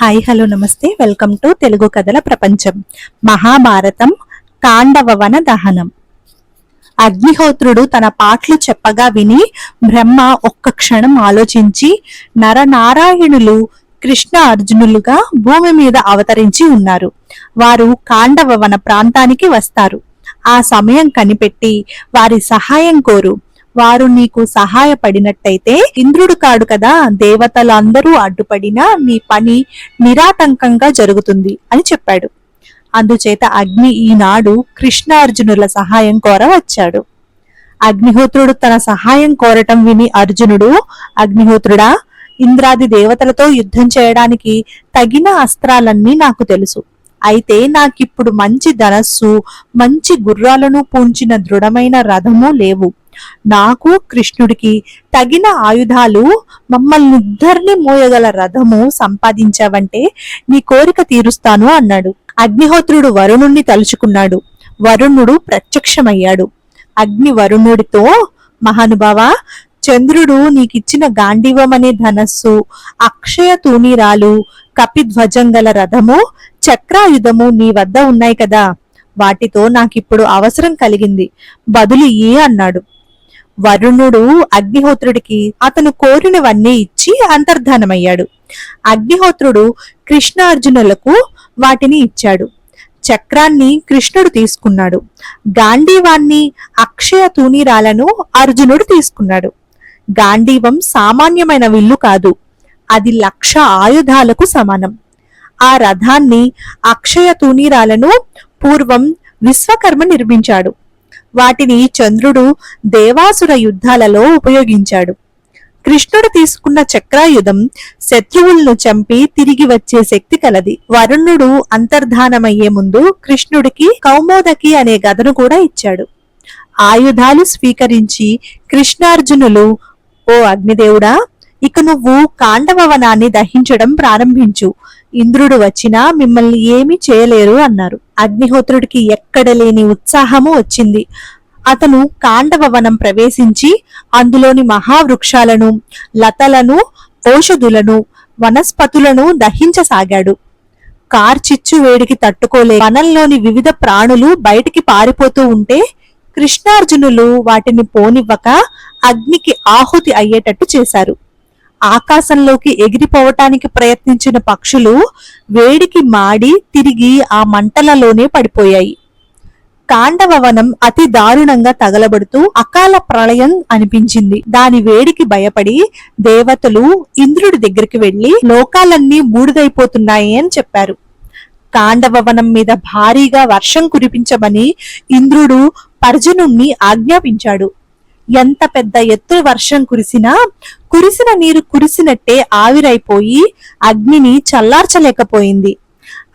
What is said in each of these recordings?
Hi hello నమస్తే welcome to Telugu కథల ప్రపంచం. మహాభారతం కాండవవన దహనం. అగ్నిహోత్రుడు తన పాటలు చెప్పగా విని బ్రహ్మ ఒక్క క్షణం ఆలోచించి నరనారాయణులు కృష్ణ అర్జునులుగా భూమి మీద అవతరించి ఉన్నారు. వారు కాండవవన ప్రాంతానికి వస్తారు. ఆ సమయం కనిపెట్టి వారి సహాయం కోరు. వారు నీకు సహాయపడినట్టయితే ఇంద్రుడు కాడు కదా, దేవతలందరూ అడ్డుపడినా నీ పని నిరాటంకంగా జరుగుతుంది అని చెప్పాడు. అందుచేత అగ్ని ఈనాడు కృష్ణార్జునుల సహాయం కోర వచ్చాడు. అగ్నిహోత్రుడు తన సహాయం కోరటం విని అర్జునుడు, అగ్నిహోత్రుడా, ఇంద్రాది దేవతలతో యుద్ధం చేయడానికి తగిన అస్త్రాలన్నీ నాకు తెలుసు. అయితే నాకిప్పుడు మంచి ధనస్సు, మంచి గుర్రాలను పూంచిన దృఢమైన రథము లేవు. నాకు కృష్ణుడికి తగిన ఆయుధాలు, మమ్మల్ని ఇద్దరిని మోయగల రథము సంపాదించావంటే నీ కోరిక తీరుస్తాను అన్నాడు. అగ్నిహోత్రుడు వరుణుణ్ణి తలుచుకున్నాడు. వరుణుడు ప్రత్యక్షమయ్యాడు. అగ్ని వరుణుడితో, మహానుభావ, చంద్రుడు నీకిచ్చిన గాంధీవం అనే ధనస్సు, అక్షయ తూణీరాలు, కపిధ్వజం గల రథము, చక్రాయుధము నీ వద్ద ఉన్నాయి కదా, వాటితో నాకిప్పుడు అవసరం కలిగింది, బదులు ఏ అన్నాడు. వరుణుడు అగ్నిహోత్రుడికి అతను కోరినవన్నీ ఇచ్చి అంతర్ధానమయ్యాడు. అగ్నిహోత్రుడు కృష్ణార్జునులకు వాటిని ఇచ్చాడు. చక్రాన్ని కృష్ణుడు తీసుకున్నాడు. గాంధీవాన్ని, అక్షయ తూణీరాలను అర్జునుడు తీసుకున్నాడు. గాంధీవం సామాన్యమైన విల్లు కాదు, అది 1,00,000 ఆయుధాలకు సమానం. ఆ రథాన్ని, అక్షయ తూణీరాలను పూర్వం విశ్వకర్మ నిర్మించాడు. వాటిని చంద్రుడు దేవాసుర యుద్ధాలలో ఉపయోగించాడు. కృష్ణుడు తీసుకున్న చక్రాయుధం శత్రువులను చంపి తిరిగి వచ్చే శక్తి కలది. వరుణుడు అంతర్ధానమయ్యే ముందు కృష్ణుడికి కౌమోదకి అనే గదను కూడా ఇచ్చాడు. ఆయుధాలు స్వీకరించి కృష్ణార్జునులు, ఓ అగ్నిదేవుడా, ఇక నువ్వు కాండవవనాన్ని దహించడం ప్రారంభించు. ఇంద్రుడు వచ్చినా మిమ్మల్ని ఏమీ చేయలేరు అన్నారు. అగ్నిహోత్రుడికి ఎక్కడ లేని ఉత్సాహము వచ్చింది. అతను కాండవవనం ప్రవేశించి అందులోని మహావృక్షాలను, లతలను, ఔషధులను, వనస్పతులను దహించసాగాడు. కార్చిచ్చు వేడికి తట్టుకోలే వనంలోని వివిధ ప్రాణులు బయటికి పారిపోతూ ఉంటే కృష్ణార్జునులు వాటిని పోనివ్వక అగ్నికి ఆహుతి అయ్యేటట్టు చేశారు. ఆకాశంలోకి ఎగిరిపోవటానికి ప్రయత్నించిన పక్షులు వేడికి మాడి తిరిగి ఆ మంటలలోనే పడిపోయాయి. కాండవవనం అతి దారుణంగా తగలబడుతూ అకాల ప్రళయం అనిపించింది. దాని వేడికి భయపడి దేవతలు ఇంద్రుడి దగ్గరికి వెళ్లి లోకాలన్నీ బూడిదైపోతున్నాయి అని చెప్పారు. కాండవవనం మీద భారీగా వర్షం కురిపించమని ఇంద్రుడు పర్జనుణ్ణి ఆజ్ఞాపించాడు. ఎంత పెద్ద ఎత్తున వర్షం కురిసినా కురిసిన నీరు కురిసినట్టే ఆవిరైపోయి అగ్నిని చల్లార్చలేకపోయింది.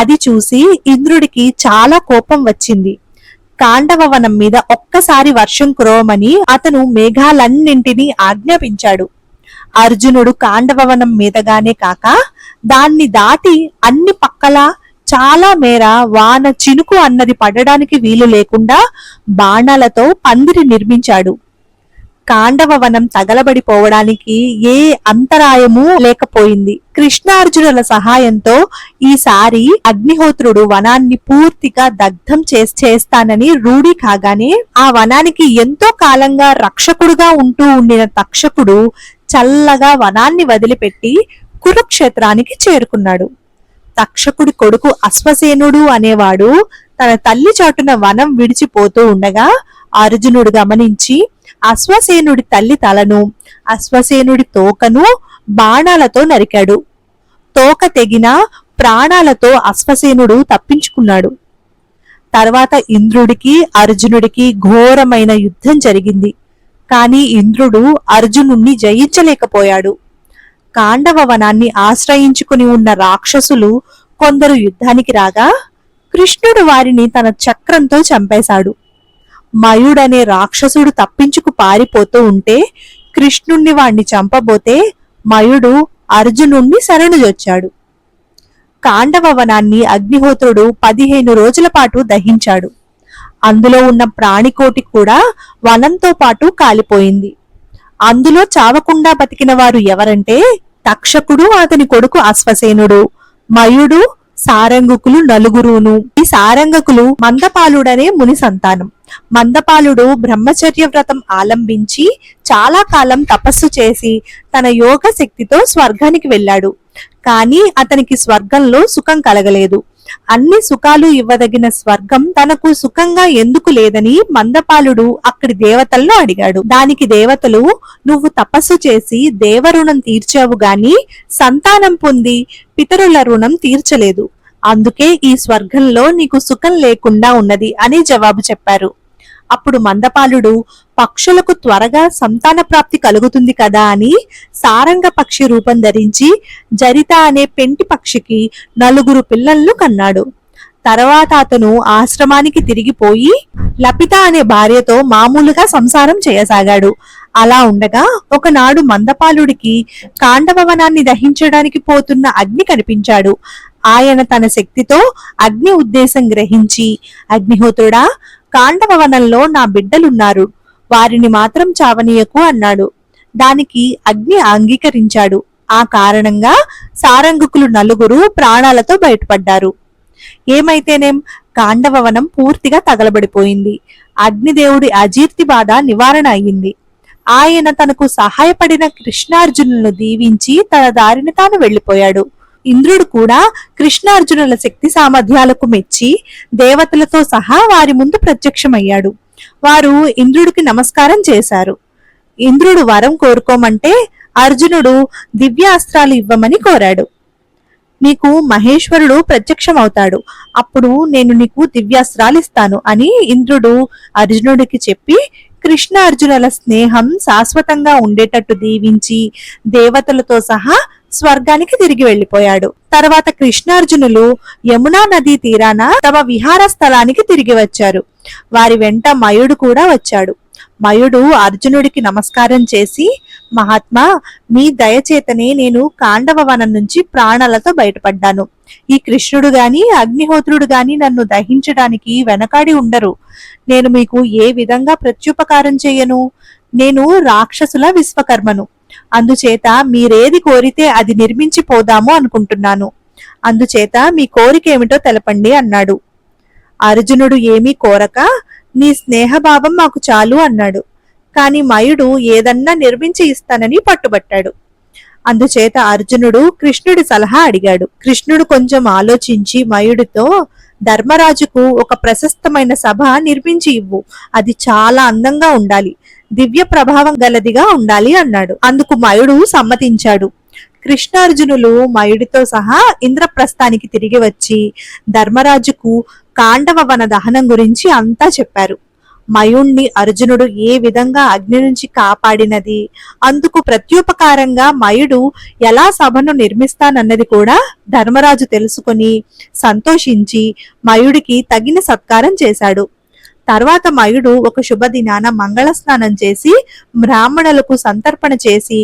అది చూసి ఇంద్రుడికి చాలా కోపం వచ్చింది. కాండవవనం మీద ఒక్కసారి వర్షం కురవమని అతను మేఘాలన్నింటినీ ఆజ్ఞాపించాడు. అర్జునుడు కాండవవనం మీదగానే కాక దాన్ని దాటి అన్ని పక్కలా చాలా మేర వాన చినుకు అన్నది పడడానికి వీలు లేకుండా బాణాలతో పందిరి నిర్మించాడు. కాండవవనం తగలబడిపోవడానికి ఏ అంతరాయము లేకపోయింది. కృష్ణార్జునుల సహాయంతో ఈసారి అగ్నిహోత్రుడు వనాన్ని పూర్తిగా దగ్ధం చేస్తానని రూఢి కాగానే ఆ వనానికి ఎంతో కాలంగా రక్షకుడుగా ఉంటూ ఉండిన తక్షకుడు చల్లగా వనాన్ని వదిలిపెట్టి కురుక్షేత్రానికి చేరుకున్నాడు. తక్షకుడి కొడుకు అశ్వసేనుడు అనేవాడు తన తల్లి చాటున వనం విడిచిపోతూ ఉండగా అర్జునుడు గమనించి అశ్వసేనుడి తల్లి తలను, అశ్వసేనుడి తోకను బాణాలతో నరికాడు. తోక తెగిన ప్రాణాలతో అశ్వసేనుడు తప్పించుకున్నాడు. తర్వాత ఇంద్రుడికి అర్జునుడికి ఘోరమైన యుద్ధం జరిగింది. కాని ఇంద్రుడు అర్జునుణ్ణి జయించలేకపోయాడు. కాండవవనాన్ని ఆశ్రయించుకుని ఉన్న రాక్షసులు కొందరు యుద్ధానికి రాగా కృష్ణుడు వారిని తన చక్రంతో చంపేశాడు. మయుడనే రాక్షసుడు తప్పించుకు పారిపోతూ ఉంటే కృష్ణుణ్ణి వాణ్ణి చంపబోతే మయుడు అర్జునుణ్ణి శరణుజొచ్చాడు. కాండవవనాన్ని అగ్నిహోత్రుడు 15 రోజుల పాటు దహించాడు. అందులో ఉన్న ప్రాణికోటి కూడా వనంతో పాటు కాలిపోయింది. అందులో చావకుండా బతికిన వారు ఎవరంటే తక్షకుడు, అతని కొడుకు అశ్వసేనుడు, మయుడు సారంగుకులు నలుగురును. ఈ సారంగకులు మందపాలుడనే ముని సంతానం. మందపాలుడు బ్రహ్మచర్య వ్రతం ఆలంబించి చాలా కాలం తపస్సు చేసి తన యోగ శక్తితో స్వర్గానికి వెళ్ళాడు. కానీ అతనికి స్వర్గంలో సుఖం కలగలేదు. అన్ని సుఖాలు ఇవ్వదగిన స్వర్గం తనకు సుఖంగా ఎందుకు లేదని మందపాలుడు అక్కడి దేవతలను అడిగాడు. దానికి దేవతలు, నువ్వు తపస్సు చేసి దేవరుణం తీర్చావు గాని సంతానం పొంది పితరుల రుణం తీర్చలేదు. అందుకే ఈ స్వర్గంలో నీకు సుఖం లేకుండా ఉన్నది అని జవాబు చెప్పారు. అప్పుడు మందపాలుడు పక్షులకు త్వరగా సంతాన ప్రాప్తి కలుగుతుంది కదా అని సారంగ పక్షి రూపం ధరించి జరిత అనే పెంటి పక్షికి 4 పిల్లలను కన్నాడు. తర్వాత అతను ఆశ్రమానికి తిరిగిపోయి లపిత అనే భార్యతో మామూలుగా సంసారం చేయసాగాడు. అలా ఉండగా ఒకనాడు మందపాలుడికి కాండవవనాన్ని దహించడానికి పోతున్న అగ్ని కనిపించాడు. ఆయన తన శక్తితో అగ్ని ఉద్దేశం గ్రహించి, అగ్నిహోత్రుడా, కాండవవనంలో నా బిడ్డలున్నారు, వారిని మాత్రం చావనీయకు అన్నాడు. దానికి అగ్ని అంగీకరించాడు. ఆ కారణంగా సారంగుకులు 4 ప్రాణాలతో బయటపడ్డారు. ఏమైతేనేం కాండవవనం పూర్తిగా తగలబడిపోయింది. అగ్నిదేవుడి అజీర్తి బాధ నివారణ అయ్యింది. ఆయన తనకు సహాయపడిన కృష్ణార్జునులను దీవించి తన దారిని తాను వెళ్లిపోయాడు. ఇంద్రుడు కూడా కృష్ణార్జునుల శక్తి సామర్థ్యాలకు మెచ్చి దేవతలతో సహా వారి ముందు ప్రత్యక్షమయ్యాడు. వారు ఇంద్రుడికి నమస్కారం చేశారు. ఇంద్రుడు వరం కోరుకోమంటే అర్జునుడు దివ్యాస్త్రాలు ఇవ్వమని కోరాడు. నీకు మహేశ్వరుడు ప్రత్యక్షమవుతాడు, అప్పుడు నేను నీకు దివ్యాస్త్రాలు ఇస్తాను అని ఇంద్రుడు అర్జునుడికి చెప్పి కృష్ణార్జునుల స్నేహం శాశ్వతంగా ఉండేటట్టు దీవించి దేవతలతో సహా స్వర్గానికి తిరిగి వెళ్లిపోయాడు. తర్వాత కృష్ణార్జునులు యమునా నదీ తీరాన తమ విహార స్థలానికి తిరిగి వచ్చారు. వారి వెంట మయుడు కూడా వచ్చాడు. మయుడు అర్జునుడికి నమస్కారం చేసి, మహాత్మా, మీ దయచేతనే నేను కాండవవనం నుంచి ప్రాణాలతో బయటపడ్డాను. ఈ కృష్ణుడు గాని అగ్నిహోత్రుడు గాని నన్ను దహించడానికి వెనకాడి ఉండరు. నేను మీకు ఏ విధంగా ప్రత్యుపకారం చేయను? నేను రాక్షసుల విశ్వకర్మను. అందుచేత మీరేది కోరితే అది నిర్మించి పోదాము అనుకుంటున్నాను. అందుచేత మీ కోరిక ఏమిటో తెలపండి అన్నాడు. అర్జునుడు ఏమీ కోరక, నీ స్నేహభావం మాకు చాలు అన్నాడు. కాని మయుడు ఏదన్నా నిర్మించి ఇస్తానని పట్టుబట్టాడు. అందుచేత అర్జునుడు కృష్ణుడి సలహా అడిగాడు. కృష్ణుడు కొంచెం ఆలోచించి మయుడితో, ధర్మరాజుకు ఒక ప్రశస్తమైన సభ నిర్మించి ఇవ్వు. అది చాలా అందంగా ఉండాలి, దివ్య ప్రభావం గలదిగా ఉండాలి అన్నాడు. అందుకు మయుడు సమ్మతించాడు. కృష్ణార్జునులు మయుడితో సహా ఇంద్రప్రస్థానికి తిరిగి వచ్చి ధర్మరాజుకు కాండవవన దహనం గురించి అంతా చెప్పారు. మయుణ్ణి అర్జునుడు ఏ విధంగా అగ్ని నుంచి కాపాడినది, అందుకు ప్రత్యుపకారంగా మయుడు ఎలా సభను నిర్మిస్తానన్నది కూడా ధర్మరాజు తెలుసుకుని సంతోషించి మయుడికి తగిన సత్కారం చేశాడు. తర్వాత మయుడు ఒక శుభదినాన మంగళ స్నానం చేసి బ్రాహ్మణులకు సంతర్పణ చేసి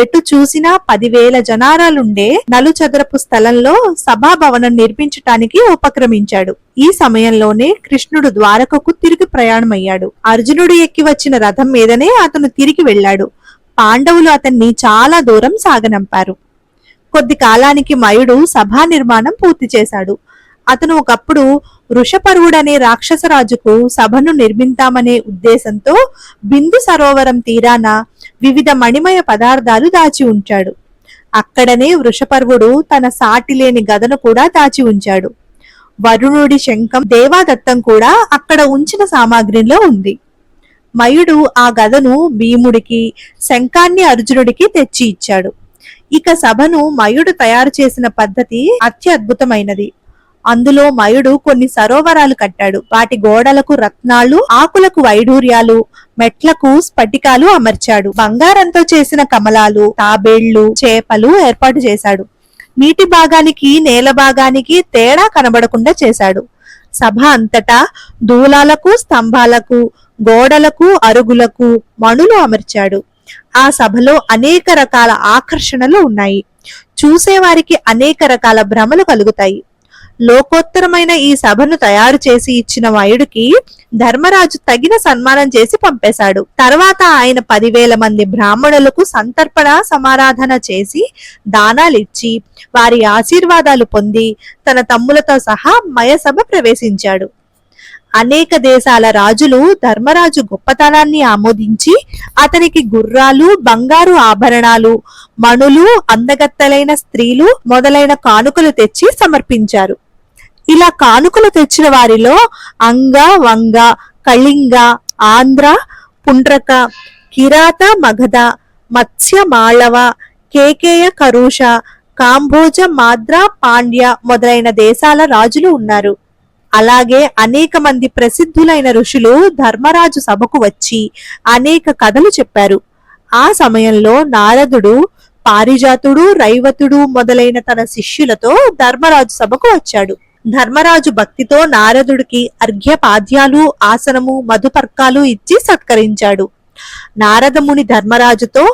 ఎటు చూసినా 10,000 జనారాలుండే నలుచదరపు స్థలంలో సభాభవనం నిర్మించటానికి ఉపక్రమించాడు. ఈ సమయంలోనే కృష్ణుడు ద్వారకకు తిరిగి ప్రయాణమయ్యాడు. అర్జునుడు ఎక్కి వచ్చిన రథం మీదనే అతను తిరిగి వెళ్ళాడు. పాండవులు అతన్ని చాలా దూరం సాగనంపారు. కొద్ది కాలానికి మయుడు సభా నిర్మాణం పూర్తి చేశాడు. అతను ఒకప్పుడు వృషపర్వుడనే రాక్షసరాజుకు సభను నిర్మింతామనే ఉద్దేశంతో బిందు సరోవరం తీరాన వివిధ మణిమయ పదార్థాలు దాచి ఉంచాడు. అక్కడనే వృషపర్వుడు తన సాటిలేని గదను కూడా దాచి ఉంచాడు. వరుణుడి శంఖం, దేవాదత్తం కూడా అక్కడ ఉంచిన సామాగ్రిలో ఉంది. మయుడు ఆ గదను భీముడికి, శంఖాన్ని అర్జునుడికి తెచ్చి ఇచ్చాడు. ఇక సభను మయుడు తయారు చేసిన పద్ధతి అత్యద్భుతమైనది. అందులో మయుడు కొన్ని సరోవరాలు కట్టాడు. వాటి గోడలకు రత్నాలు, ఆకులకు వైడూర్యాలు, మెట్లకు స్ఫటికాలు అమర్చాడు. బంగారంతో చేసిన కమలాలు, తాబేళ్లు, చేపలు ఏర్పాటు చేశాడు. నీటి భాగానికి నేల భాగానికి తేడా కనబడకుండా చేశాడు. సభ అంతటా దూలాలకు, స్తంభాలకు, గోడలకు, అరుగులకు మణులు అమర్చాడు. ఆ సభలో అనేక రకాల ఆకర్షణలు ఉన్నాయి. చూసేవారికి అనేక రకాల భ్రమలు కలుగుతాయి. లోకోత్తరమైన ఈ సభను తయారు చేసి ఇచ్చిన వయుడికి ధర్మరాజు తగిన సన్మానం చేసి పంపేశాడు. తర్వాత ఆయన 10,000 మంది బ్రాహ్మణులకు సంతర్పణ సమారాధన చేసి దానాలిచ్చి వారి ఆశీర్వాదాలు పొంది తన తమ్ములతో సహా మయసభ ప్రవేశించాడు. అనేక దేశాల రాజులు ధర్మరాజు గొప్పతనాన్ని ఆమోదించి అతనికి గుర్రాలు, బంగారు ఆభరణాలు, మణులు, అందగత్తెలైన స్త్రీలు మొదలైన కానుకలు తెచ్చి సమర్పించారు. ఇలా కానుకలు తెచ్చిన వారిలో అంగ, వంగ, కళింగ, ఆంధ్ర, పుండ్రక, కిరాత, మగధ, మత్స్య, మాళవ, కేకేయ, కరుష, కాంభోజ, మాద్ర, పాండ్య మొదలైన దేశాల రాజులు ఉన్నారు. అలాగే అనేక మంది ప్రసిద్ధులైన ఋషులు ధర్మరాజు సభకు వచ్చి అనేక కథలు చెప్పారు. ఆ సమయంలో నారదుడు, పారిజాతుడు, రైవతుడు మొదలైన తన శిష్యులతో ధర్మరాజు సభకు వచ్చాడు. ధర్మరాజు భక్తితో నారదుడికి అర్ఘ్యపాద్యాలు, ఆసనము, మధుపర్కాలు ఇచ్చి సత్కరించాడు. నారదముని ధర్మరాజుతో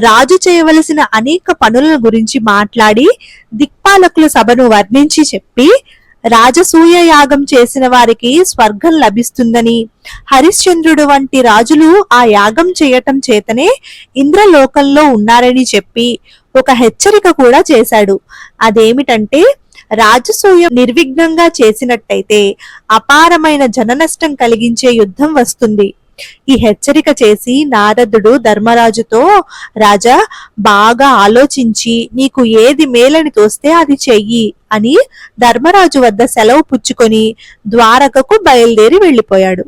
రాజు చేయవలసిన అనేక పనుల గురించి మాట్లాడి దిక్పాలకుల సభను వర్ణించి చెప్పి రాజసూయ యాగం చేసిన వారికి స్వర్గం లభిస్తుందని, హరిశ్చంద్రుడు వంటి రాజులు ఆ యాగం చేయటం చేతనే ఇంద్రలోకంలో ఉన్నారని చెప్పి ఒక హెచ్చరిక కూడా చేశాడు. అదేమిటంటే రాజసూయం నిర్విఘ్నంగా చేసినట్టయితే అపారమైన జననష్టం కలిగించే యుద్ధం వస్తుంది. ఈ హెచ్చరిక చేసి నారదుడు ధర్మరాజుతో, రాజా, బాగా ఆలోచించి నీకు ఏది మేలని తోస్తే అది చెయ్యి అని ధర్మరాజు వద్ద సెలవు పుచ్చుకొని ద్వారకకు బయలుదేరి వెళ్లిపోయాడు.